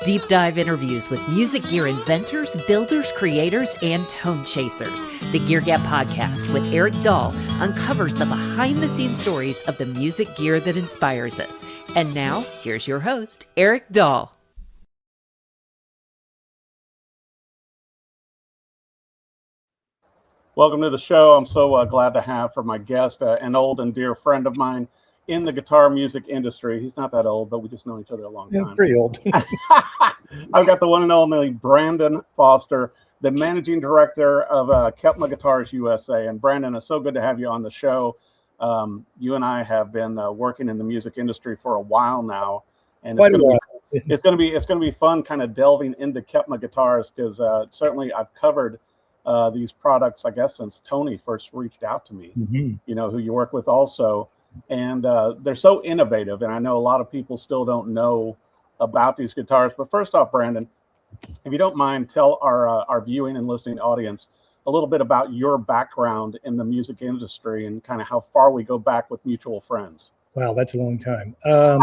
Deep dive interviews with music gear inventors, builders, creators, and tone chasers. The Gear Gab Podcast with Eric Dahl uncovers the behind-the-scenes stories of the music gear that inspires us. And now, here's your host, Eric Dahl. Welcome to the show. I'm so glad to have for my guest an old and dear friend of mine in the guitar music industry. He's not that old, but we just know each other a long time. Pretty old. I've got the one and only Brandon Foster, the managing director of Kepma Guitars USA. And Brandon, it's so good to have you on the show. You and I have been working in the music industry for a while now, and it's going to be fun, kind of delving into Kepma guitars, because certainly I've covered these products, I guess, since Tony first reached out to me. You know, who you work with also. And they're so innovative, and I know a lot of people still don't know about these guitars. But first off, Brandon, if you don't mind, tell our viewing and listening audience a little bit about your background in the music industry and kind of how far we go back with mutual friends. Wow, that's a long time. I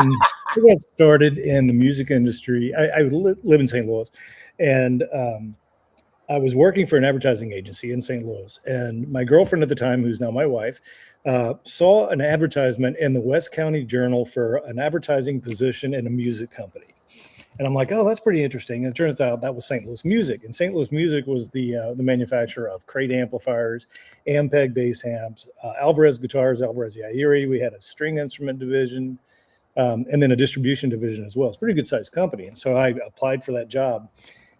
got started in the music industry. I live in St. Louis, and I was working for an advertising agency in St. Louis, and my girlfriend at the time, who's now my wife, saw an advertisement in the West County Journal for an advertising position in a music company. And I'm like, oh, that's pretty interesting. And it turns out that was St. Louis Music. And St. Louis Music was the manufacturer of crate amplifiers, Ampeg bass amps, Alvarez guitars, Alvarez Yairi. We had a string instrument division, and then a distribution division as well. It's a pretty good sized company. And so I applied for that job.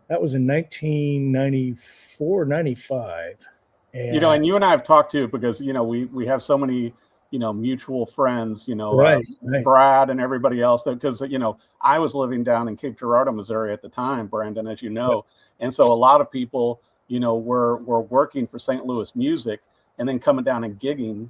That was in 1994, 95. And, and you and I have talked too, because, we have so many, mutual friends, right. Brad and everybody else, because, I was living down in Cape Girardeau, Missouri at the time, Brandon, as you know. And so a lot of people, were working for St. Louis Music and then coming down and gigging.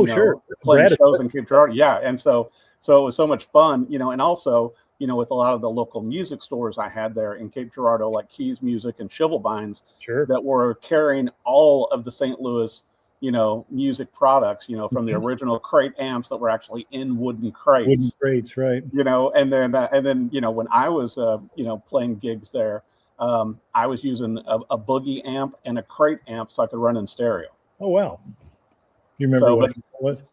Sure. Playing shows in Cape Girardeau. Yeah. And so it was so much fun, and also, with a lot of the local music stores I had there in Cape Girardeau, like Keys Music and Shivelbines, that were carrying all of the St. Louis, music products, from the original crate amps that were actually in wooden crates. Wooden crates, right. And then, when I was, playing gigs there, I was using a boogie amp and a crate amp so I could run in stereo. Oh, wow. You remember what it was?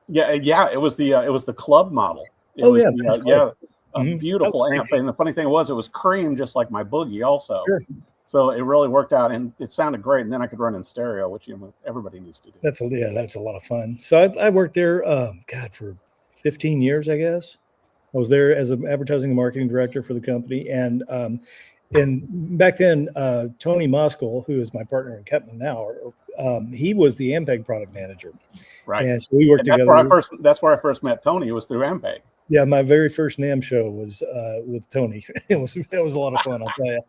Yeah. It was the club model. Beautiful amp. And the funny thing was, it was cream just like my boogie also. Sure. So it really worked out, and it sounded great. And then I could run in stereo, which everybody needs to do. That's a lot of fun. So I worked there, for 15 years, I guess. I was there as an advertising and marketing director for the company. And back then, Tony Moskal, who is my partner in Kepma now, he was the Ampeg product manager. Right. And so we worked together. That's where I first met Tony. It was through Ampeg. Yeah, my very first NAMM show was with Tony. It was a lot of fun, I'll tell you.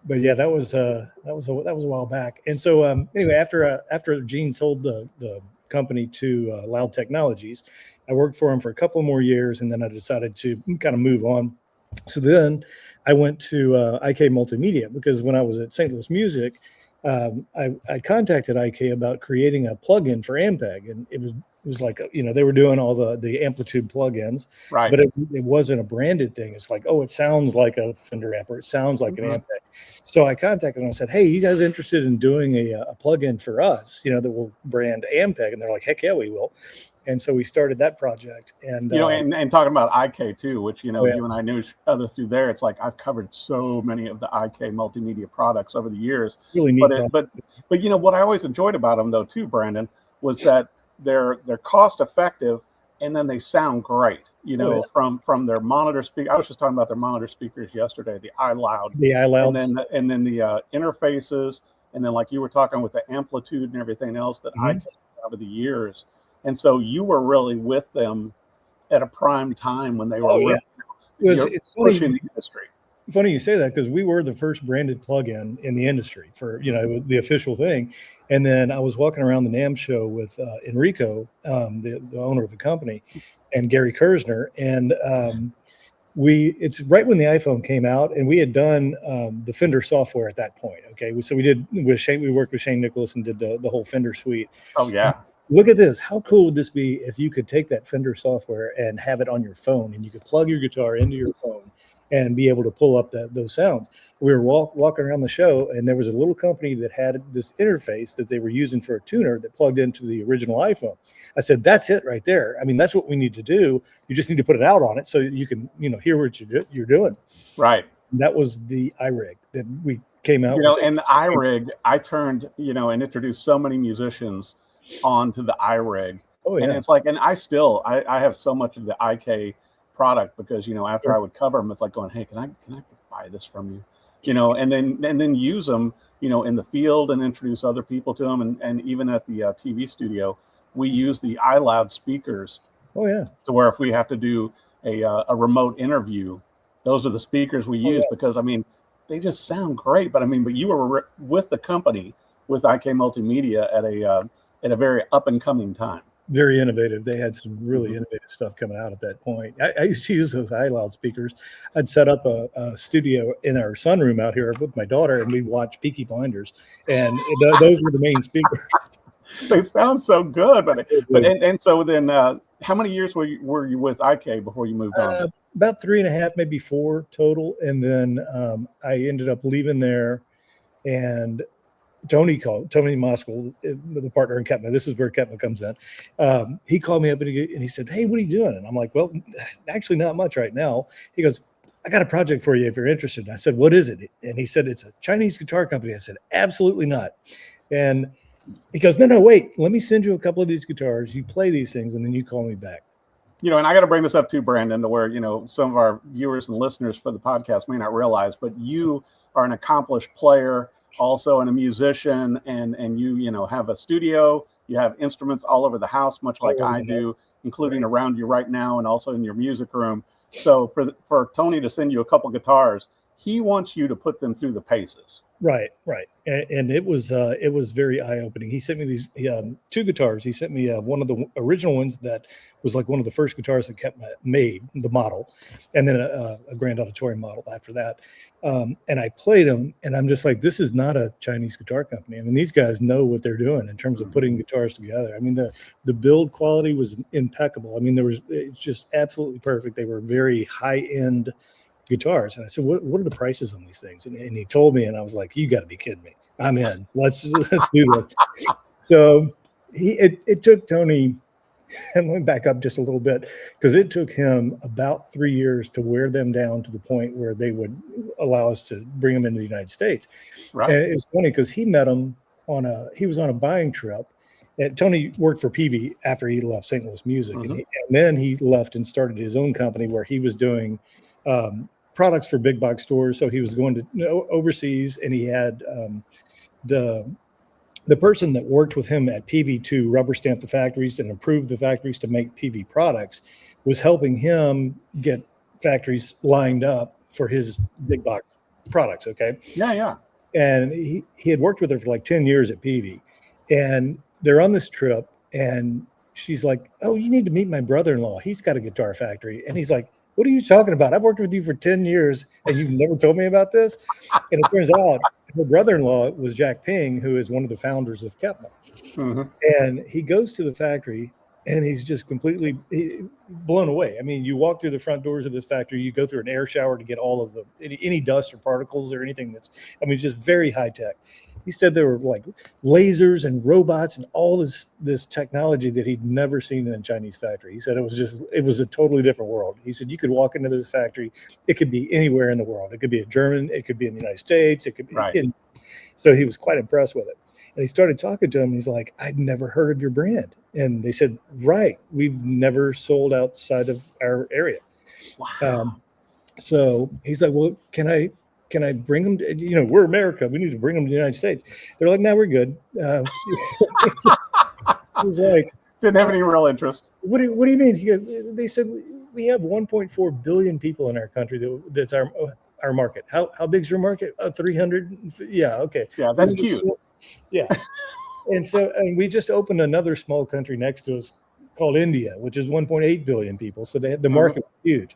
But yeah, that was a while back. And so anyway, after Gene sold the company to Loud Technologies, I worked for him for a couple more years, and then I decided to kind of move on. So then I went to IK Multimedia, because when I was at St. Louis Music, I contacted IK about creating a plugin for Ampeg, and it was like, they were doing all the amplitude plugins, right? But it wasn't a branded thing. It's like, oh, it sounds like a Fender amp, or it sounds like an Ampeg. So I contacted them and said, hey, you guys interested in doing a plugin for us, that will brand Ampeg? And they're like, heck yeah, we will. And so we started that project. And and talking about IK too, which you and I knew each other through there. It's like I've covered so many of the IK multimedia products over the years. Really neat. But what I always enjoyed about them though too, Brandon, was that they're cost effective, and then they sound great. From their monitor speaker. I was just talking about their monitor speakers yesterday, the iLoud. And then the interfaces, and then like you were talking with the amplitude and everything else that I kept over the years. And so you were really with them at a prime time when they were it's pushing the industry. Funny you say that, because we were the first branded plugin in the industry for the official thing. And then I was walking around the NAMM show with Enrico, the owner of the company, and Gary Kersner, and it's right when the iPhone came out, and we had done the Fender software at that point. Okay, so we worked with Shane Nicholas and did the whole Fender suite. Oh yeah. Look at this. How cool would this be if you could take that Fender software and have it on your phone, and you could plug your guitar into your phone and be able to pull up those sounds. We were walking around the show, and there was a little company that had this interface that they were using for a tuner that plugged into the original iPhone. I said, that's it right there. I mean, that's what we need to do. You just need to put it out on it so you can, hear what you're doing. Right. And that was the iRig that we came out with. And the iRig, I turned, and introduced so many musicians onto the iRig. Oh, yeah. And it's like, and I have so much of the IK product because, after I would cover them, it's like going, hey, can I buy this from you? And then use them, in the field and introduce other people to them. And even at the TV studio, we use the iLoud speakers. Oh, yeah. To where if we have to do a remote interview, those are the speakers we use because, they just sound great. But you were with the company, with IK Multimedia at a very up and coming time. Very innovative. They had some really innovative stuff coming out at that point. I used to use those iLoud speakers. I'd set up a studio in our sunroom out here with my daughter, and we'd watch Peaky Blinders, and those were the main speakers. They sound so good, but so then, how many years were you with IK before you moved on? About 3.5, maybe 4 total, and then I ended up leaving there, and Tony Moskal, the partner in Kepma. This is where Kepma comes in. He called me up and he said, hey, what are you doing? And I'm like, well, actually not much right now. He goes, I got a project for you if you're interested. And I said, what is it? And he said, it's a Chinese guitar company. I said, absolutely not. And he goes, no, wait, let me send you a couple of these guitars. You play these things and then you call me back. And I got to bring this up too, Brandon, to where, some of our viewers and listeners for the podcast may not realize, but you are an accomplished player, also and a musician, and you have a studio, you have instruments all over the house, much like I do, including around you right now and also in your music room. So for Tony to send you a couple guitars, he wants you to put them through the paces. Right. And it was very eye-opening. He sent me these 2 guitars. He sent me one of the original ones that was like one of the first guitars that Kepma made, the model, and then a Grand Auditorium model after that. And I played them, and I'm just like, this is not a Chinese guitar company. These guys know what they're doing in terms of putting guitars together. The build quality was impeccable. It's just absolutely perfect. They were very high-end guitars. And I said, what are the prices on these things? And he told me, and I was like, you got to be kidding me. I'm in. Let's do this. So it took Tony, and let me back up just a little bit, because it took him about 3 years to wear them down to the point where they would allow us to bring them into the United States. Right. And it was funny because he met them he was on a buying trip. And Tony worked for Peavey after he left St. Louis Music. And then he left and started his own company where he was doing products for big box stores. So he was going to overseas, and he had the person that worked with him at Peavey to rubber stamp the factories and improve the factories to make Peavey products was helping him get factories lined up for his big box products. Okay. Yeah. And he had worked with her for like 10 years at Peavey, and they're on this trip, and she's like, oh, you need to meet my brother-in-law. He's got a guitar factory. And he's like, what are you talking about? I've worked with you for 10 years and you've never told me about this? And it turns out her brother-in-law was Jack Ping, who is one of the founders of Kepma. And he goes to the factory, and he's just completely blown away. You walk through the front doors of this factory, you go through an air shower to get all of any dust or particles or anything that's, just very high tech. He said there were like lasers and robots and all this technology that he'd never seen in a Chinese factory. He said it was a totally different world. He said you could walk into this factory, it could be anywhere in the world. It could be a German, it could be in the United States, it could be so he was quite impressed with it. And he started talking to him, and he's like, I'd never heard of your brand. And they said, right, we've never sold outside of our area. Wow. So he's like, well, can I bring them to, we're America, we need to bring them to the United States. They're like, no, we're good. He's like, didn't have any real interest. What do you mean? He goes, they said, we have 1.4 billion people in our country. That's our market. How big's your market? 300. Yeah. Okay. Yeah. That's cute. Yeah. And we just opened another small country next to us called India, which is 1.8 billion people. So the market was huge.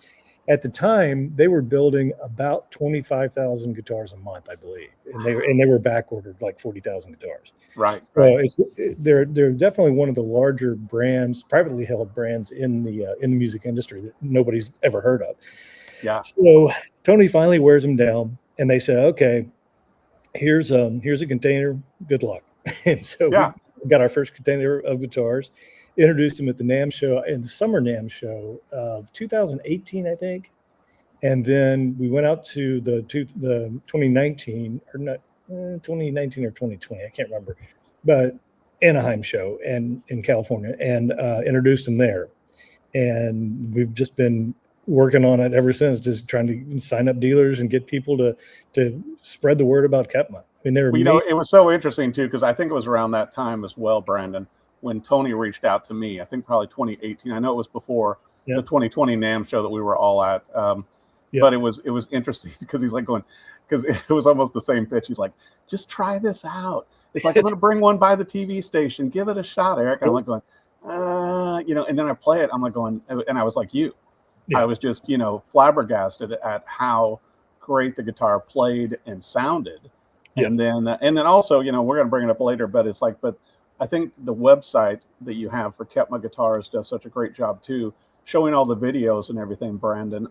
At the time, they were building about 25,000 guitars a month, I believe, and they were back ordered like 40,000 guitars. Right. So they're definitely one of the larger brands, privately held brands in the music industry that nobody's ever heard of. Yeah. So Tony finally wears them down, and they say, okay, here's a container. Good luck. And so we got our first container of guitars, introduced them at the NAMM show, in the summer NAMM show of 2018, I think. And then we went out to the 2019 or not 2019 or 2020, I can't remember, but Anaheim show and in California, and introduced them there. And we've just been working on it ever since, just trying to sign up dealers and get people to spread the word about Kepma. I mean, they're it was so interesting too, because I think it was around that time as well, Brandon, when Tony reached out to me. I think probably 2018. I know it was before the 2020 NAMM show that we were all at. But it was interesting because he's like going, because it was almost the same pitch. He's like, just try this out. It's like, I'm going to bring one by the TV station. Give it a shot, Eric. And I'm like going, and then I play it. I'm like going, and I was like you. Yeah. I was just, flabbergasted at how great the guitar played and sounded. Yeah. And then also, we're going to bring it up later, but it's like, but I think the website that you have for Kepma Guitars does such a great job too, showing all the videos and everything, Brandon,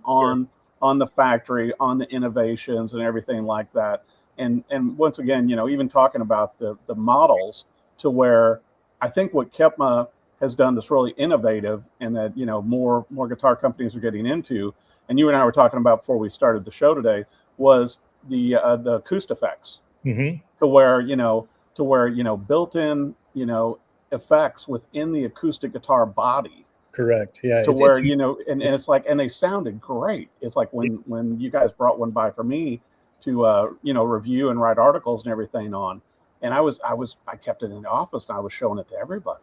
on the factory, on the innovations and everything like that. And once again, even talking about the models, to where I think what Kepma has done that's really innovative, and that, more guitar companies are getting into, and you and I were talking about before we started the show today, was the acoustic effects, to where built-in, effects within the acoustic guitar body. Correct. Yeah. To where, and it's like, and they sounded great. It's like when you guys brought one by for me to, review and write articles and everything on. And I kept it in the office and I was showing it to everybody.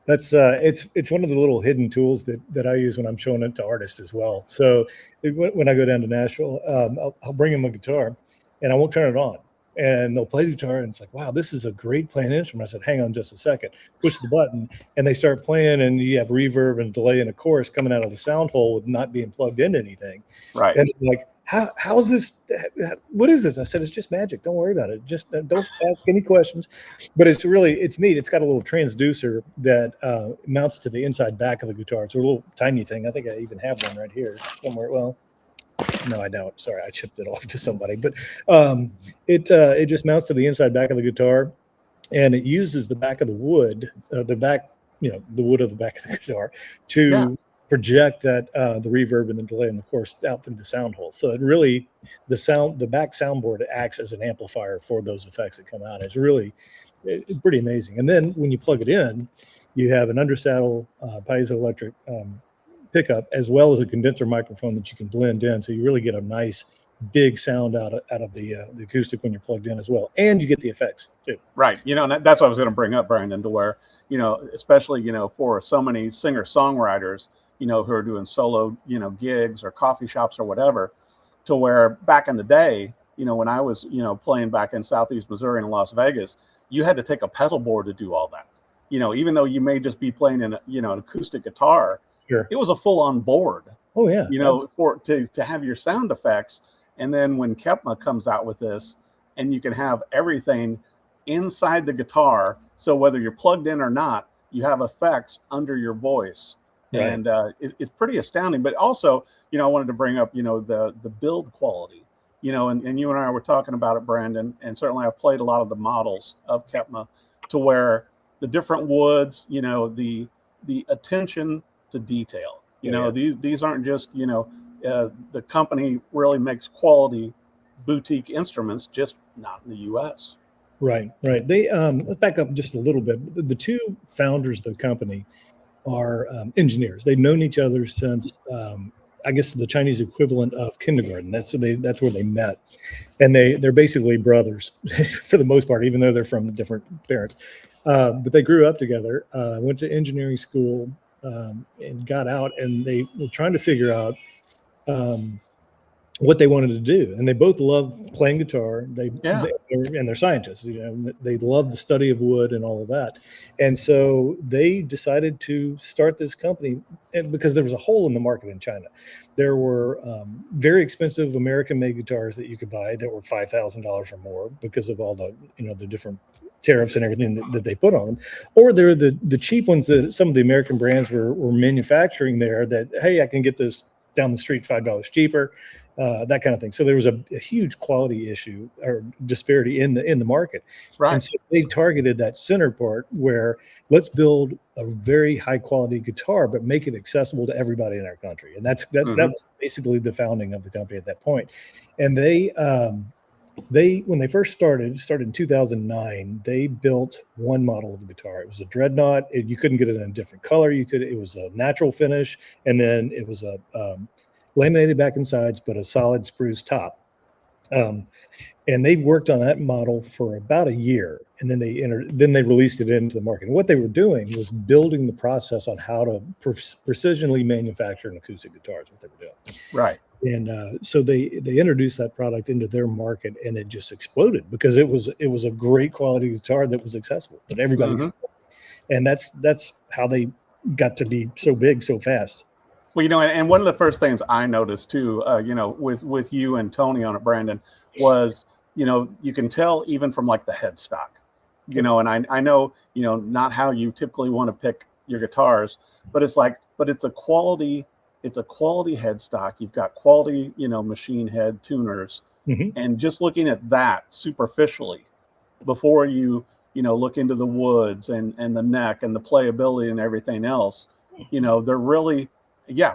That's it's one of the little hidden tools that I use when I'm showing it to artists as well. So when I go down to Nashville, I'll bring them a guitar and I won't turn it on. And they'll play the guitar, and it's like, wow, this is a great playing instrument. I said, hang on just a second. Push the button, and they start playing, and you have reverb and delay and a chorus coming out of the sound hole with not being plugged into anything. Right. And like, how's this? What is this? I said, it's just magic. Don't worry about it. Just don't ask any questions. But it's neat. It's got a little transducer that mounts to the inside back of the guitar. It's a little tiny thing. I think I even have one right here somewhere. Well, no, I don't. Sorry, I chipped it off to somebody. But it just mounts to the inside back of the guitar, and it uses the back of the wood, the wood of the back of the guitar, to project that the reverb and the delay and the chorus out through the sound hole. So it really, the back soundboard acts as an amplifier for those effects that come out. It's pretty amazing. And then when you plug it in, you have an undersaddle piezoelectric pickup, as well as a condenser microphone that you can blend in, so you really get a nice big sound out of the acoustic when you're plugged in as well, and you get the effects too. Right. And that's what I was going to bring up, Brandon, to where, especially, for so many singer-songwriters, who are doing solo, gigs or coffee shops or whatever, to where back in the day, when I was, playing back in Southeast Missouri and Las Vegas, you had to take a pedal board to do all that. Even though you may just be playing an acoustic guitar, sure, it was a full-on board. Oh yeah. To have your sound effects. And then when Kepma comes out with this, and you can have everything inside the guitar, so whether you're plugged in or not, you have effects under your voice. Right. And it's pretty astounding. But also, I wanted to bring up, the build quality, and you and I were talking about it, Brandon, and certainly I've played a lot of the models of Kepma, to where the different woods, the attention to detail, these aren't just, the company really makes quality boutique instruments, just not in the U.S. Right. They let's back up just a little bit. The two founders of the company are engineers. They've known each other since I guess the Chinese equivalent of kindergarten. That's where they met, and they're basically brothers for the most part, even though they're from different parents. But they grew up together, went to engineering school, and got out, and they were trying to figure out what they wanted to do. And they both love playing guitar. They're scientists. They love the study of wood and all of that. And so they decided to start this company, and because there was a hole in the market in China. There were very expensive American-made guitars that you could buy that were $5,000 or more because of all the the different tariffs and everything that they put on them, or they're the cheap ones that some of the American brands were manufacturing there. That, hey, I can get this down the street $5 cheaper, that kind of thing. So there was a huge quality issue or disparity in the market. Right. And so they targeted that center part where let's build a very high quality guitar, but make it accessible to everybody in our country. And that was basically the founding of the company at that point. And they when they first started in 2009, they built one model of the guitar. It was a Dreadnought. You couldn't get it in a different color. It was a natural finish, and then it was a laminated back and sides, but a solid spruce top. And they worked on that model for about a year, and then they released it into the market. And what they were doing was building the process on how to precisionally manufacture an acoustic guitar. Is what they were doing. Right. And so they introduced that product into their market, and it just exploded because it was a great quality guitar that was accessible that everybody could afford. And that's how they got to be so big so fast. Well, and one of the first things I noticed too, with you and Tony on it, Brandon, was, you can tell even from like the headstock, and I know, not how you typically want to pick your guitars, but it's a quality headstock. You've got quality, machine head tuners, and just looking at that superficially before you look into the woods and the neck and the playability and everything else, they're really,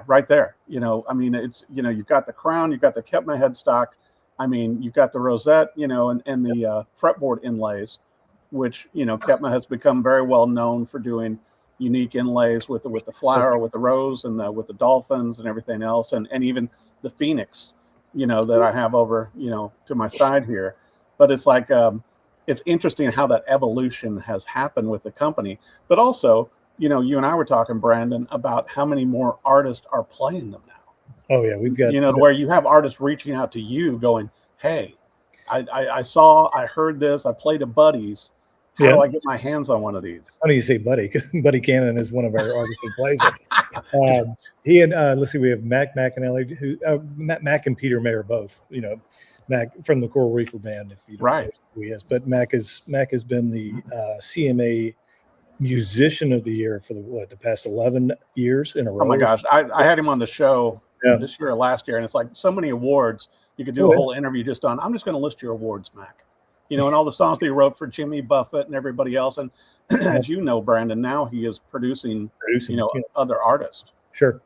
right there. It's, you've got the crown, you've got the Kepma headstock. You've got the rosette, and the fretboard inlays, which, Kepma has become very well known for doing unique inlays with the flower, with the rose, and with the dolphins and everything else, and even the phoenix, that I have over, to my side here. But it's like it's interesting how that evolution has happened with the company. But also, you and I were talking, Brandon, about how many more artists are playing them now. Oh yeah, we've got where you have artists reaching out to you, going, "Hey, I heard this, I played a buddy's. How do I get my hands on one of these?" Funny you say Buddy, because Buddy Cannon is one of our artists who plays it. He and let's see, we have Mac McAnally, who Mac and Peter May are both, Mac from the Coral Reefer Band, if you don't know who he is. But Mac has been the CMA Musician of the Year for the past 11 years in a row. Oh my gosh, I had him on the show this year or last year, and it's like so many awards. You could do a whole interview just on. I'm just going to list your awards, Mac. And all the songs that he wrote for Jimmy Buffett and everybody else. And as you know, Brandon, now he is producing other artists. Sure.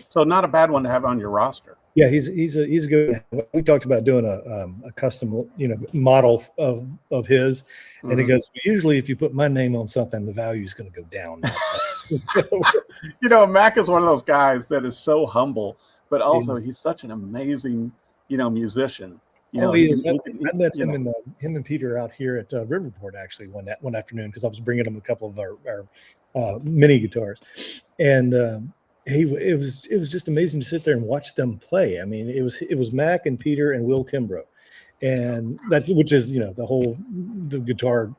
So not a bad one to have on your roster. Yeah, he's a good. We talked about doing a custom, model of his, and he goes, usually if you put my name on something, the value is going to go down. Mac is one of those guys that is so humble, but also he's such an amazing, musician. He is. I met him and Peter out here at Riverport actually one afternoon, because I was bringing him a couple of our mini guitars, and it was just amazing to sit there and watch them play. It was Mac and Peter and Will Kimbrough, and which is the guitar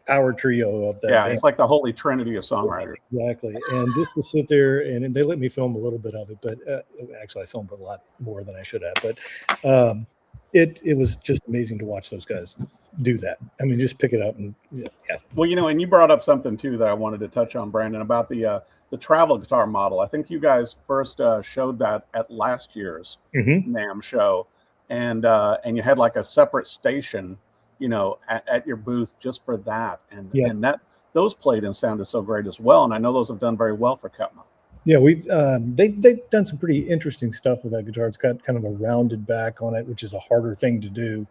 power trio of that. Yeah, band. It's like the holy trinity of songwriters. Exactly. And just to sit there and they let me film a little bit of it, but actually I filmed a lot more than I should have. But it was just amazing to watch those guys do that. Just pick it up and yeah. Well, and you brought up something too that I wanted to touch on, Brandon, about the travel guitar model. I think you guys first showed that at last year's NAMM show, and you had like a separate station, at your booth just for that, and that those played and sounded so great as well. And I know those have done very well for Kepma. Yeah, we've they've done some pretty interesting stuff with that guitar. It's got kind of a rounded back on it, which is a harder thing to do.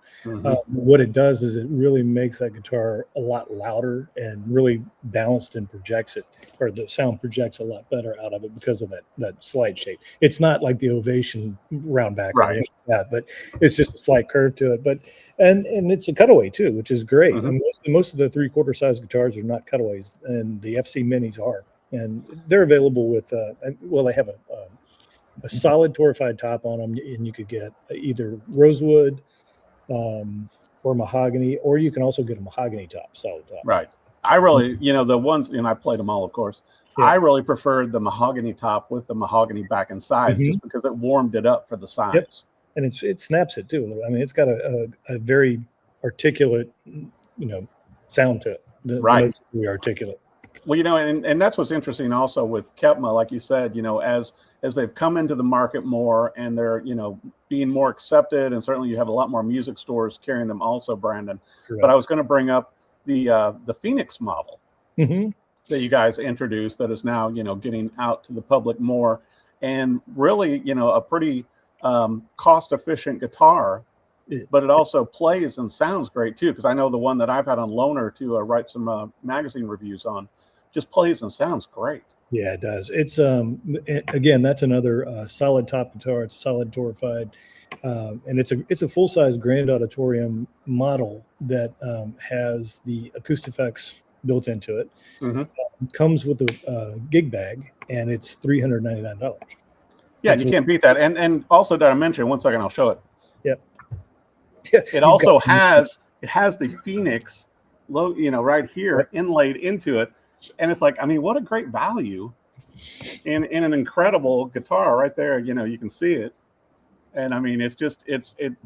What it does is it really makes that guitar a lot louder and really balanced and projects it, or the sound projects a lot better out of it because of that slight shape. It's not like the Ovation round back, or anything like that, but it's just a slight curve to it. But and it's a cutaway too, which is great. And most of the 3/4 size guitars are not cutaways, and the FC Minis are. And they're available with, they have a solid torrefied top on them, and you could get either rosewood or mahogany, or you can also get a mahogany top, solid top. Right. I really, the ones, and I played them all, of course. Yeah. I really preferred the mahogany top with the mahogany back and sides, just because it warmed it up for the sides. Yep. And it snaps it too. It's got a very articulate, sound to it. The notes are articulate. Well, and that's what's interesting also with Kepma, like you said, as they've come into the market more and they're, being more accepted, and certainly you have a lot more music stores carrying them also, Brandon. Correct. But I was going to bring up the Phoenix model Mm-hmm. that you guys introduced that is now, getting out to the public more, and really, a pretty cost-efficient guitar, but it also plays and sounds great too. Because I know the one that I've had on loaner to write some magazine reviews on just plays and sounds great. Yeah, it does. It's again, that's another solid top guitar. It's solid torrefied, and it's a full size grand auditorium model that has the acoustic effects built into it. Mm-hmm. Comes with a gig bag, and it's $399. Yeah, you can't beat that. And also, did I mention, one second, I'll show it. Yep. It also has the Phoenix logo, right here inlaid into it. And it's like, I mean, what a great value in an incredible guitar right there. You can see it. And I mean, it's just, it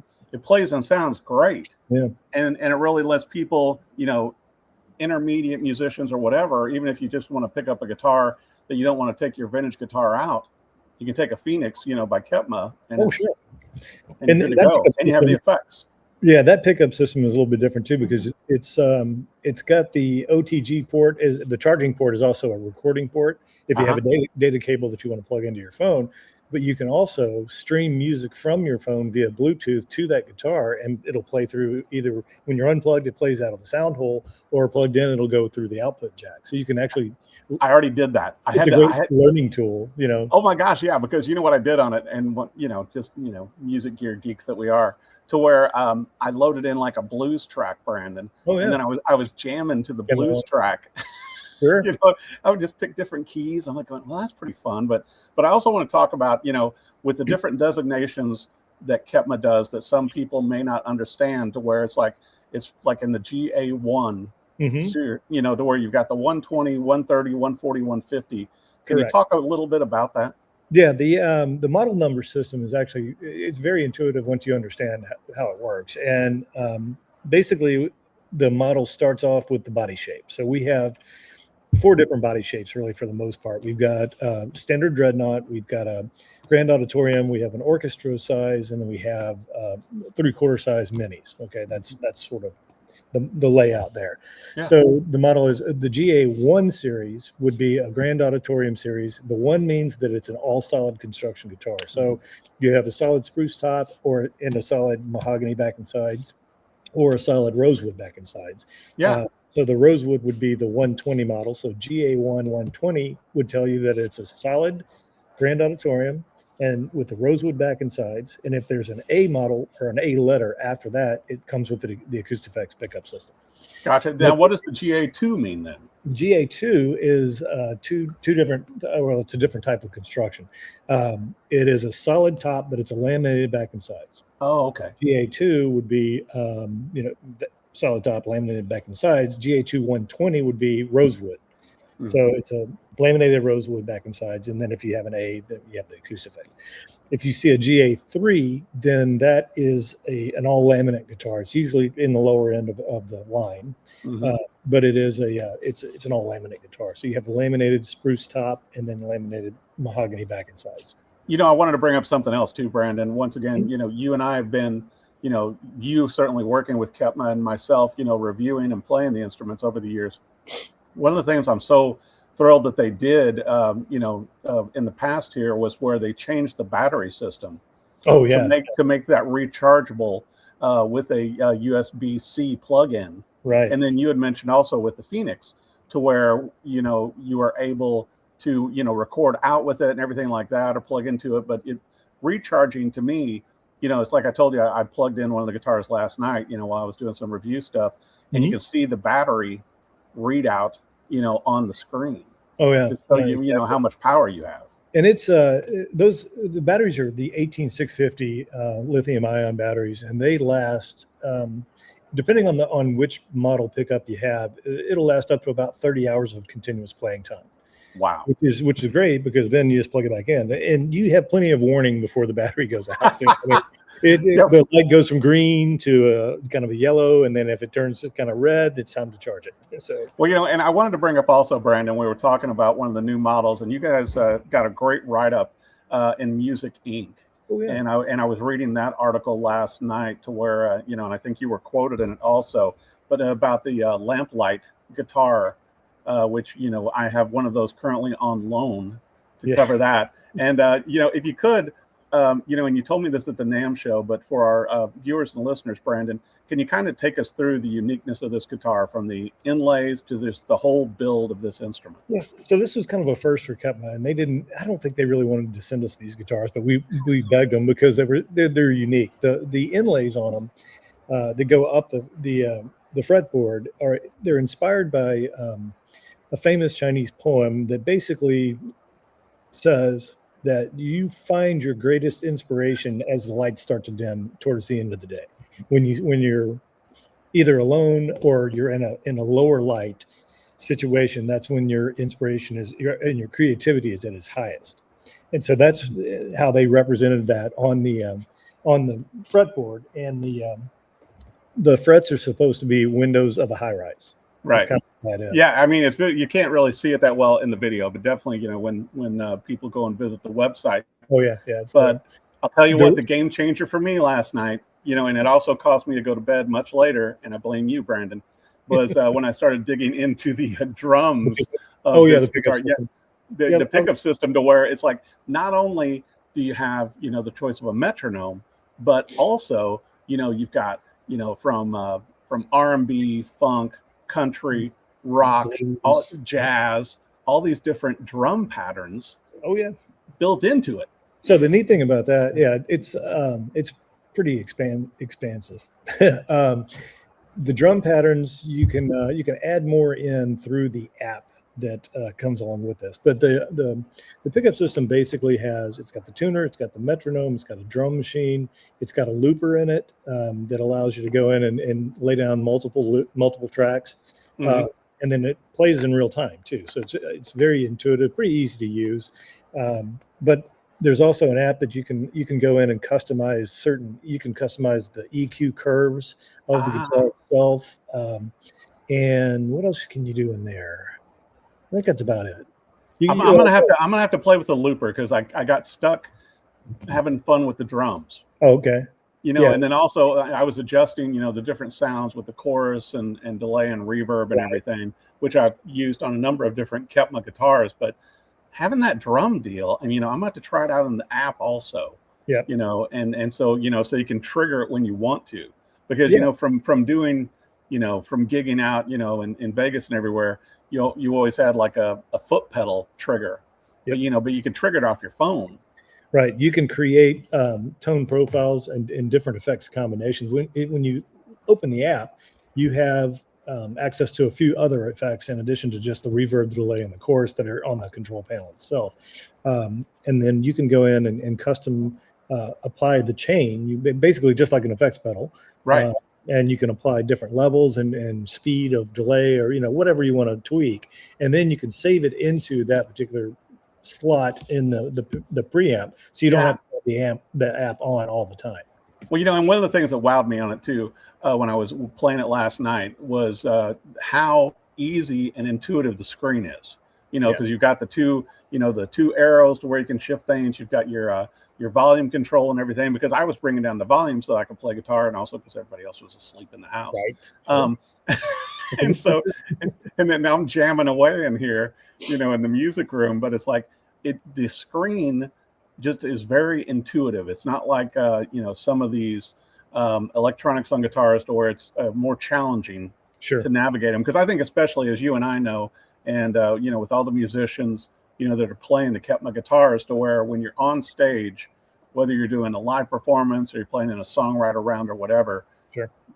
plays and sounds great. Yeah. And it really lets people, intermediate musicians or whatever, even if you just want to pick up a guitar that you don't want to take your vintage guitar out, you can take a Phoenix, by Kepma. And sure. And you have the effects. Yeah, that pickup system is a little bit different too, because it's got the OTG port. The charging port is also a recording port if you have a data cable that you want to plug into your phone. But you can also stream music from your phone via Bluetooth to that guitar, and it'll play through either when you're unplugged, it plays out of the sound hole, or plugged in, it'll go through the output jack. So you can actually. I already did that. I had a learning tool, Oh my gosh, yeah, because you know what I did on it, and what just music gear geeks that we are, to where I loaded in like a blues track, Brandon. Oh yeah. And then I was jamming to the blues track. Sure. I would just pick different keys. I'm like, well, that's pretty fun. But I also want to talk about, with the different designations that Kepma does that some people may not understand, to where it's like in the GA1, to where you've got the 120, 130, 140, 150. Can you talk a little bit about that? Yeah, the model number system is actually, it's very intuitive once you understand how it works. And basically, the model starts off with the body shape. So we have 4 different body shapes, really, for the most part. We've got standard dreadnought, we've got a grand auditorium, we have an orchestra size, and then we have 3/4 size minis. Okay, that's sort of the layout there. Yeah. So the model is the GA1 series would be a grand auditorium series. The 1 means that it's an all solid construction guitar. So you have a solid spruce top, or in a solid mahogany back and sides, or a solid rosewood back and sides. Yeah. So the rosewood would be the 120 model. So GA1 120 would tell you that it's a solid grand auditorium and with the rosewood back and sides. And if there's an A model or an A letter after that, it comes with the acoustic effects pickup system. Gotcha. Now, what does the GA2 mean then? GA2 is two different. Well, it's a different type of construction. It is a solid top, but it's a laminated back and sides. Oh, okay. GA2 would be, solid top, laminated back and sides. GA2 120 would be rosewood. Mm-hmm. So it's a laminated rosewood back and sides. And then if you have an A, then you have the acoustic effect. If you see a GA3, then that is an all laminate guitar. It's usually in the lower end of the line, but it is it's an all laminate guitar. So you have the laminated spruce top and then laminated mahogany back and sides. I wanted to bring up something else too, Brandon. Once again, you and I have been, you certainly working with Kepma, and myself, reviewing and playing the instruments over the years. One of the things I'm so thrilled that they did, in the past here, was where they changed the battery system. Oh yeah, to make that rechargeable with a USB-C plug-in. Right. And then you had mentioned also with the Phoenix, to where you are able to record out with it and everything like that, or plug into it. But recharging, to me, it's like I told you, I plugged in one of the guitars last night, while I was doing some review stuff, and you can see the battery readout, on the screen. Oh yeah. To tell you, how much power you have. And it's the batteries are the 18650 lithium ion batteries, and they last, depending on which model pickup you have, it'll last up to about 30 hours of continuous playing time. Wow. Which is great, because then you just plug it back in, and you have plenty of warning before the battery goes out. The light goes from green to kind of a yellow, and then if it turns kind of red, it's time to charge it. So, well, and I wanted to bring up also, Brandon, we were talking about one of the new models, and you guys got a great write-up in Music Inc. Oh, yeah. And I was reading that article last night to where, and I think you were quoted in it also, but about the Lamplight guitar, which, I have one of those currently on loan to cover that. And, if you could, and you told me this at the NAMM show, but for our viewers and listeners, Brandon, can you kind of take us through the uniqueness of this guitar from the inlays to the whole build of this instrument? Yes. So this was kind of a first for Kepma, and I don't think they really wanted to send us these guitars, but we begged them because they're unique. The inlays on them that go up the fretboard they're inspired by a famous Chinese poem that basically says that you find your greatest inspiration as the lights start to dim towards the end of the day, when you're either alone or you're in a lower light situation. That's when your inspiration and your creativity is at its highest. And so that's how they represented that on the fretboard. And the frets are supposed to be windows of a high rise. Right. Kind of that is. Yeah, I mean, you can't really see it that well in the video, but definitely, when people go and visit the website. Oh yeah. But I'll tell you what, the game changer for me last night, and it also caused me to go to bed much later, and I blame you, Brandon, was when I started digging into the drums. The pickup system. The pickup system, to where it's like, not only do you have, the choice of a metronome, but also, you've got, from R&B, funk, country, rock, jazz, all these different drum patterns. Oh yeah, built into it. So the neat thing about that, it's pretty expansive. The drum patterns you can add more in through the app that comes along with this. But the pickup system basically it's got the tuner, it's got the metronome, it's got a drum machine, it's got a looper in it that allows you to go in and lay down multiple tracks. Mm-hmm. And then it plays in real time too. So it's very intuitive, pretty easy to use. But there's also an app that you can go in and customize you can customize the EQ curves of the guitar itself. And what else can you do in there? I think that's about it. I'm gonna have to play with the looper, because I got stuck having fun with the drums. Oh, okay. And then also I was adjusting, the different sounds with the chorus and delay and reverb and everything, which I've used on a number of different Kepma guitars. But having that drum deal, and I'm about to try it out in the app also. Yeah. And so so you can trigger it when you want to, because from doing, from gigging out, in Vegas and everywhere, you always had like a foot pedal trigger. Yep. But you can trigger it off your phone. Right. You can create tone profiles and different effects combinations. When you open the app, you have access to a few other effects in addition to just the reverb, delay, and the chorus that are on the control panel itself. And then you can go in and custom apply the chain, basically just like an effects pedal. Right. And you can apply different levels and speed of delay, or whatever you want to tweak. And then you can save it into that particular slot in the preamp, so you don't have to have the app on all the time. Well, and one of the things that wowed me on it too, when I was playing it last night, was how easy and intuitive the screen is. Because you've got the two arrows to where you can shift things. You've got your volume control and everything. Because I was bringing down the volume so I could play guitar, and also because everybody else was asleep in the house. Right. And so, and then now I'm jamming away in here, in the music room. But it's like the screen just is very intuitive. It's not like some of these electronics on guitars, to where it's more challenging to navigate them. Because I think, especially as you and I know, and with all the musicians that are playing the Kepma guitars, to where when you're on stage, whether you're doing a live performance or you're playing in a songwriter round or whatever,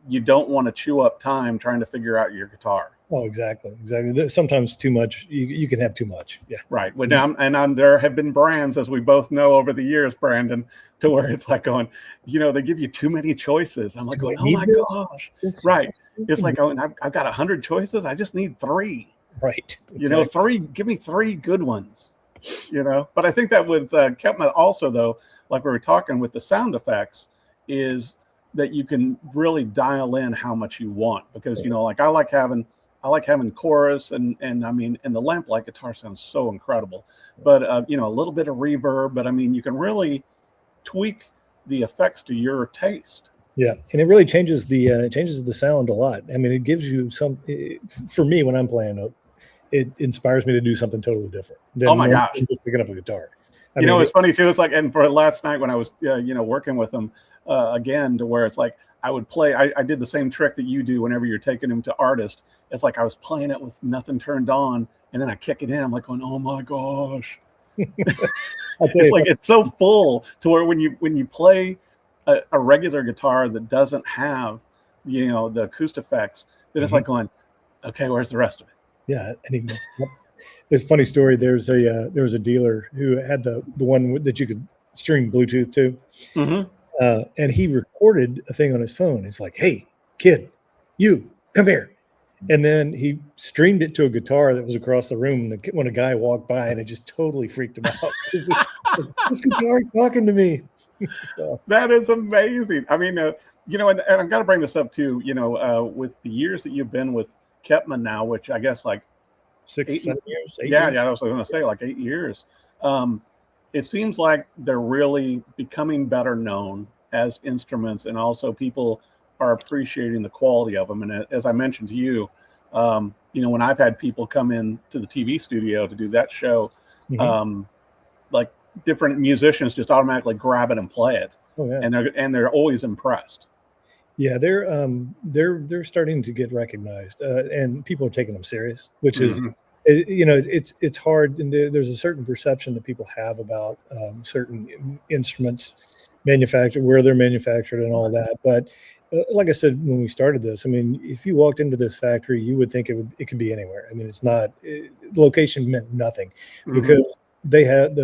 you don't want to chew up time trying to figure out your guitar. Oh, exactly. There's sometimes too much. You can have too much. Yeah. Right. Well, there have been brands, as we both know over the years, Brandon, to where it's like going, they give you too many choices. I'm like going, oh my gosh. Right. It's like, I've got 100 choices. I just need 3. Right. Exactly. Give me 3 good ones. But I think that with Kepma also, though, like we were talking with the sound effects, is that you can really dial in how much you want, because like I like having chorus and I mean, and the lamp light guitar sounds so incredible, but a little bit of reverb, but I mean, you can really tweak the effects to your taste. Yeah, and it really changes the sound a lot. I mean, it gives you for me when I'm playing, it inspires me to do something totally different than just picking up a guitar. I mean, it's funny too. It's like, and for last night when I was working with them again, to where it's like I would play. I did the same trick that you do whenever you're taking them to artist. It's like I was playing it with nothing turned on, and then I kick it in. I'm like going, oh my gosh. It's so full to where when you play a regular guitar that doesn't have the acoustic effects, then it's like going, okay, where's the rest of it? Yeah, anymore. It's a funny story. There was a dealer who had the one that you could string Bluetooth to, and he recorded a thing on his phone. It's like, hey kid, you come here. And then he streamed it to a guitar that was across the room. When a guy walked by, and it just totally freaked him out. This guitar is talking to me. So. That is amazing. I mean, and I've got to bring this up too. With the years that you've been with Kepma now, which I guess like 6, 7 years. 8 yeah, years. Yeah. I was going to say like 8 years. It seems like they're really becoming better known as instruments, and also people are appreciating the quality of them. And as I mentioned to you, when I've had people come in to the TV studio to do that show, like different musicians just automatically grab it and play it. Oh, yeah. And they're always impressed. Yeah, they're starting to get recognized, and people are taking them serious, which is, it's hard. And there's a certain perception that people have about certain instruments manufactured, where they're manufactured, and all that. But like I said when we started this, I mean, if you walked into this factory, you would think it could be anywhere. I mean, it's not. Location meant nothing, because they had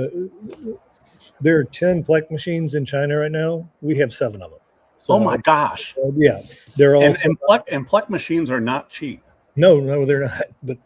there are 10 Plek machines in China right now. We have 7 of them. So, oh my gosh! Yeah, they're all and Plek machines are not cheap. No, they're not. But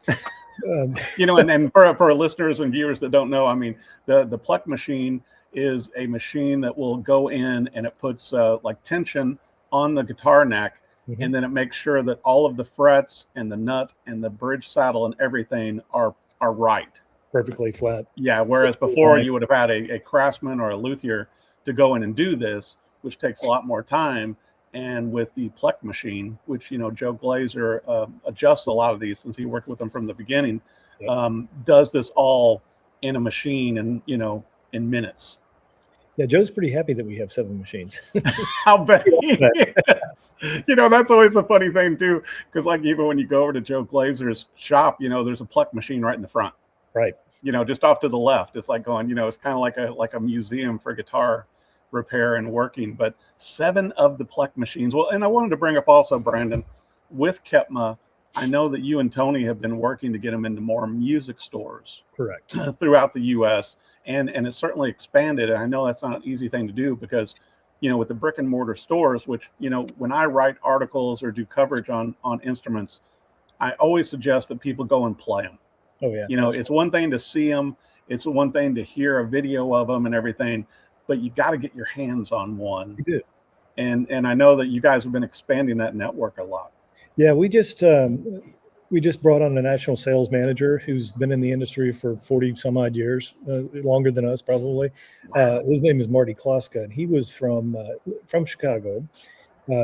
and for listeners and viewers that don't know, I mean, the Plek machine is a machine that will go in and it puts like tension on the guitar neck, and then it makes sure that all of the frets and the nut and the bridge saddle and everything are right, perfectly flat. Yeah, whereas before you would have had a craftsman or a luthier to go in and do this, which takes a lot more time. And with the Plek machine, which Joe Glazer adjusts a lot of these since he worked with them from the beginning, does this all in a machine and in minutes. Yeah, Joe's pretty happy that we have 7 machines. How bad he is. That's always the funny thing too, because like even when you go over to Joe Glazer's shop, there's a Plek machine right in the front. Right. Just off to the left. It's like going, it's kind of like a museum for guitar repair and working. But 7 of the Plek machines. Well, and I wanted to bring up also, Brandon, with Kepma, I know that you and Tony have been working to get them into more music stores. Correct. Throughout the U.S. And it's certainly expanded. And I know that's not an easy thing to do because, with the brick and mortar stores, which, when I write articles or do coverage on instruments, I always suggest that people go and play them. Oh, yeah. It's one thing to see them. It's one thing to hear a video of them and everything, but you got to get your hands on one. You do. And I know that you guys have been expanding that network a lot. Yeah, we just brought on a national sales manager who's been in the industry for 40 some odd years, longer than us probably. His name is Marty Kloska, and he was from Chicago.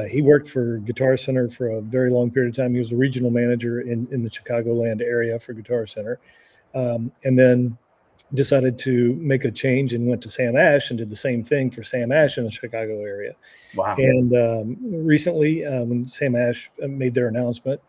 He worked for Guitar Center for a very long period of time. He was a regional manager in the Chicagoland area for Guitar Center, and then decided to make a change and went to Sam Ash and did the same thing for Sam Ash in the Chicago area. Wow. And recently, when Sam Ash made their announcement,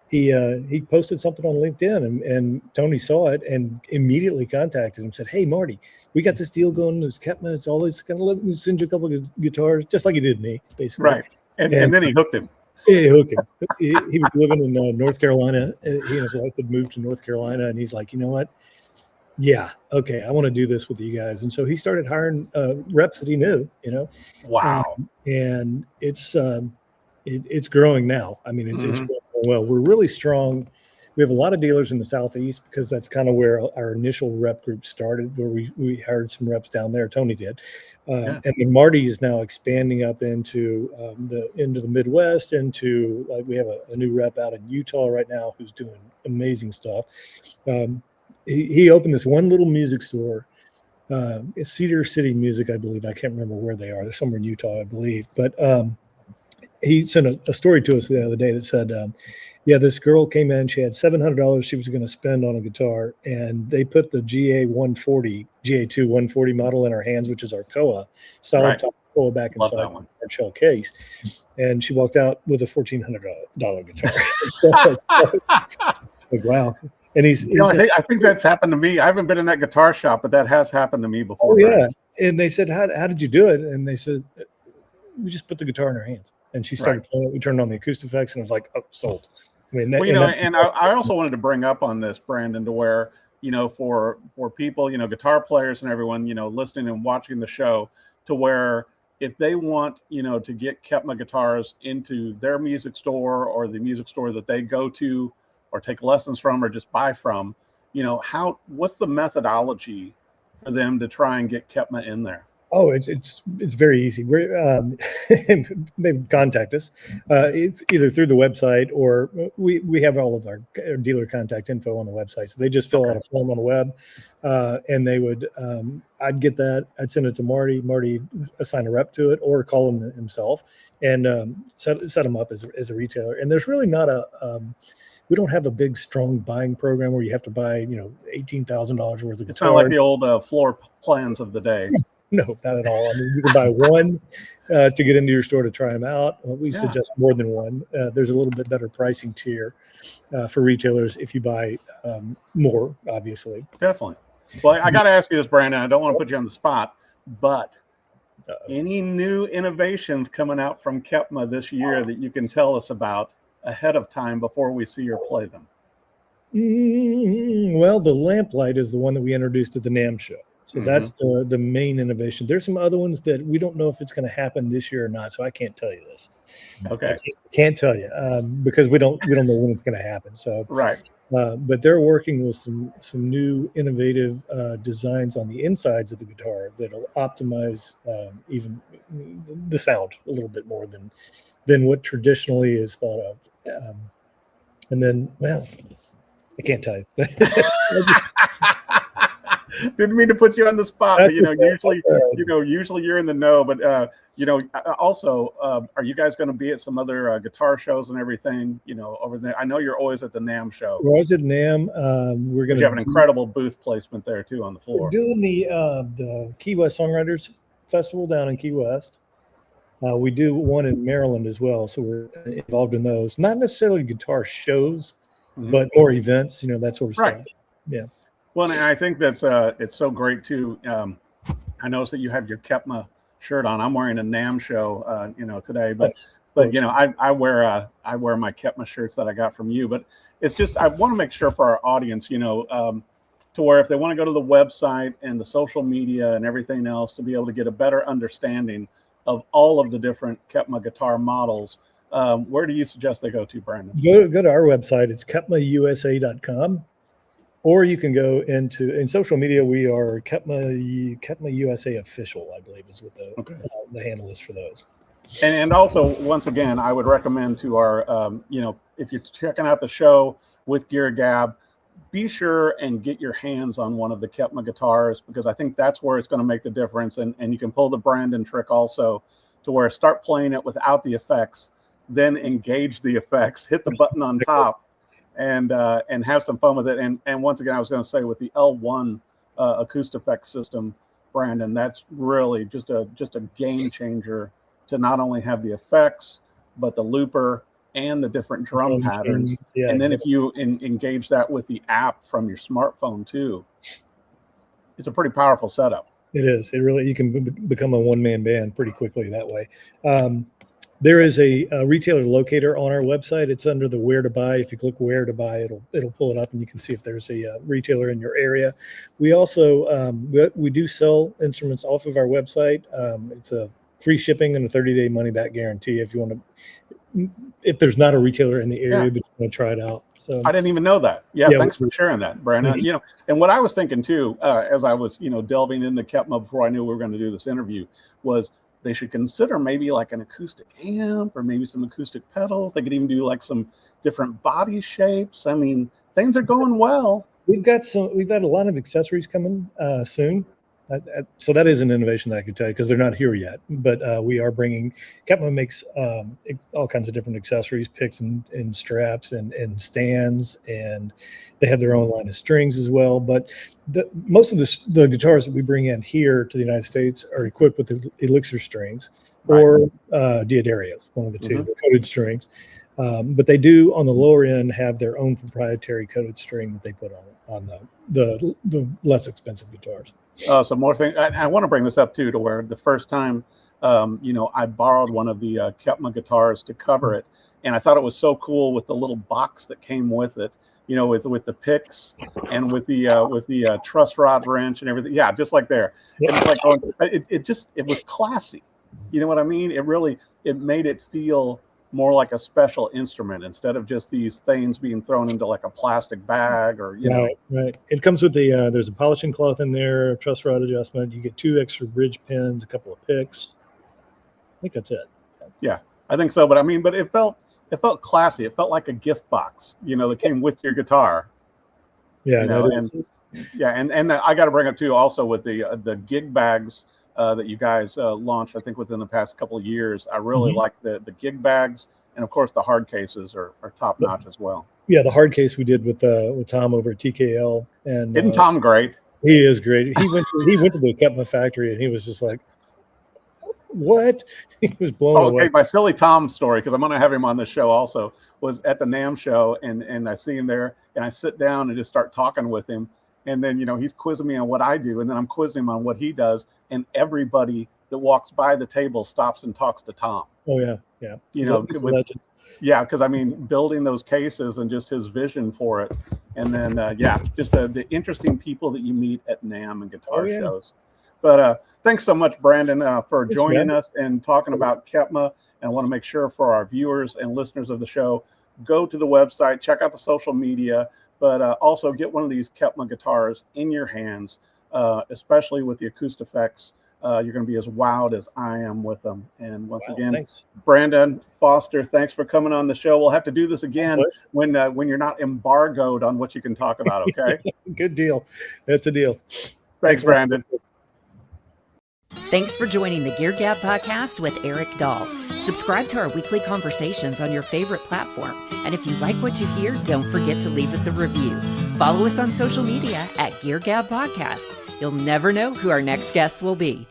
he posted something on LinkedIn, and Tony saw it and immediately contacted him and said, "Hey, Marty, we got this deal going. It's Kepma. It's always going to let me send you a couple of guitars," just like he did me, basically. Right. And then he hooked him. He hooked him. He was living in North Carolina. He and his wife had moved to North Carolina, and he's like, you know what? Yeah, okay, I want to do this with you guys. And so he started hiring reps that he knew, Wow. And it's growing now. I mean, it's growing well. We're really strong we have a lot of dealers in the Southeast because that's kind of where our initial rep group started, where we hired some reps down there. Tony did. And then Marty is now expanding up into the Midwest, into we have a new rep out in Utah right now who's doing amazing stuff. He opened this one little music store, Cedar City Music, I believe. I can't remember where they are. They're somewhere in Utah, I believe. But he sent a story to us the other day that said, this girl came in. She had $700 she was going to spend on a guitar, and they put the GA2 140 model in her hands, which is our Koa, solid top Koa back inside the hard shell case. And she walked out with a $1,400 guitar. Like, wow. And I think that's happened to me. I haven't been in that guitar shop, but that has happened to me before. Oh, yeah. And they said, how did you do it? And they said, we just put the guitar in her hands. And she started playing it. We turned on the acoustic effects, and it was like, oh, sold. I mean, I also wanted to bring up on this, Brandon, to where, for people, guitar players and everyone, listening and watching the show, to where if they want, to get Kepma guitars into their music store or the music store that they go to or take lessons from or just buy from, what's the methodology for them to try and get Kepma in there? Oh, it's very easy. They contact us. It's either through the website, or we have all of our dealer contact info on the website. So they just fill out a form on the web, and they would. I'd get that. I'd send it to Marty. Marty assign a rep to it, or call him himself and set him up as a retailer. And there's really not we don't have a big, strong buying program where you have to buy, $18,000 worth of guitars. It's not like the old floor plans of the day. No, not at all. I mean, you can buy one to get into your store to try them out. We suggest more than one. There's a little bit better pricing tier for retailers if you buy more, obviously. Definitely. Well, I got to ask you this, Brandon. I don't want to put you on the spot, but any new innovations coming out from Kepma this year that you can tell us about ahead of time before we see or play them? Well, the lamplight is the one that we introduced at the NAMM show. So that's the main innovation. There's some other ones that we don't know if it's going to happen this year or not. So I can't tell you this. Okay. I can't tell you because we don't know when it's going to happen. So but they're working with some new innovative designs on the insides of the guitar that'll optimize even the sound a little bit more than what traditionally is thought of. And then, well, I can't tell you. Didn't mean to put you on the spot, but usually you're in the know. But also, are you guys going to be at some other guitar shows and everything? Over there. I know you're always at the NAMM show. We're always at NAMM. We're going to have an incredible booth placement there too on the floor. We're doing the Key West Songwriters Festival down in Key West. We do one in Maryland as well, so we're involved in those. Not necessarily guitar shows, but more events, that sort of stuff. Yeah. Well, and I think that's it's so great too. I noticed that you have your Kepma shirt on. I'm wearing a NAMM show, today, but I wear my Kepma shirts that I got from you. But it's just I want to make sure for our audience, to where if they want to go to the website and the social media and everything else to be able to get a better understanding of all of the different Kepma guitar models, where do you suggest they go to, Brandon? Go to our website. It's KepmaUSA.com. Or you can go in social media. We are Kepma USA Official, I believe, is what the handle is for those. And also, once again, I would recommend to our, if you're checking out the show with Gear Gab, be sure and get your hands on one of the Kepma guitars, because I think that's where it's going to make the difference. And you can pull the Brandon trick also, to where start playing it without the effects, then engage the effects, hit the button on top, and have some fun with it. And once again, I was going to say with the L1 acoustic effect system, Brandon, that's really just a game changer to not only have the effects, but the looper and the different drum patterns. Yeah, and then if you engage that with the app from your smartphone too, it's a pretty powerful setup. It is. It really, you can become a one-man band pretty quickly that way. There is a retailer locator on our website. It's under the where to buy. If you click where to buy, it'll pull it up and you can see if there's a retailer in your area. We also we do sell instruments off of our website. It's a free shipping and a 30-day money back guarantee if you want to, if there's not a retailer in the area, but you want to try it out. So I didn't even know that. Yeah, thanks for sharing that, Brandon. Mm-hmm. And what I was thinking too, as I was, delving into Kepma before I knew we were going to do this interview, was they should consider maybe like an acoustic amp or maybe some acoustic pedals. They could even do like some different body shapes. I mean, things are going well. We've got a lot of accessories coming soon. So that is an innovation that I could tell you because they're not here yet. But we are bringing. Kepma makes all kinds of different accessories, picks and straps and stands, and they have their own line of strings as well. But most of the guitars that we bring in here to the United States are equipped with the Elixir strings or Diodarias, one of the two, the coated strings. But they do on the lower end have their own proprietary coated string that they put on the less expensive guitars. So more things. I want to bring this up too, to where the first time, I borrowed one of the Kepma guitars to cover it, and I thought it was so cool with the little box that came with it. With the picks and with the truss rod wrench and everything. Yeah, just like there. And it's like it was classy. You know what I mean? It made it feel more like a special instrument instead of just these things being thrown into like a plastic bag or Right. It comes with there's a polishing cloth in there, a truss rod adjustment. You get 2 extra bridge pins, a couple of picks. I think that's it. Yeah, I think so. But it felt classy. It felt like a gift box, that came with your guitar. Yeah, and I got to bring up too, also with the gig bags that you guys launched, I think within the past couple of years. I really like the gig bags, and of course the hard cases are top notch as well. Yeah, the hard case we did with Tom over at TKL, and isn't Tom great? He is great. He went to the Kepma factory, and he was just like, "What?" He was blown away. My silly Tom story, because I'm going to have him on the show also, was at the NAMM show, and I see him there, and I sit down and just start talking with him. And then, he's quizzing me on what I do, and then I'm quizzing him on what he does. And everybody that walks by the table stops and talks to Tom. Oh, yeah. Because building those cases and just his vision for it. And then, just the interesting people that you meet at NAMM and guitar shows. But thanks so much, Brandon, for joining us and talking about Kepma. And I want to make sure for our viewers and listeners of the show, go to the website, check out the social media, but also get one of these Kepma guitars in your hands, especially with the acoustic effects. You're going to be as wowed as I am with them. And once again, thanks. Brandon Foster, thanks for coming on the show. We'll have to do this again when you're not embargoed on what you can talk about, okay? Good deal. That's a deal. Thanks, Brandon. Thanks for joining the Gear Gab Podcast with Eric Dahl. Subscribe to our weekly conversations on your favorite platform. And if you like what you hear, don't forget to leave us a review. Follow us on social media at Gear Gab Podcast. You'll never know who our next guests will be.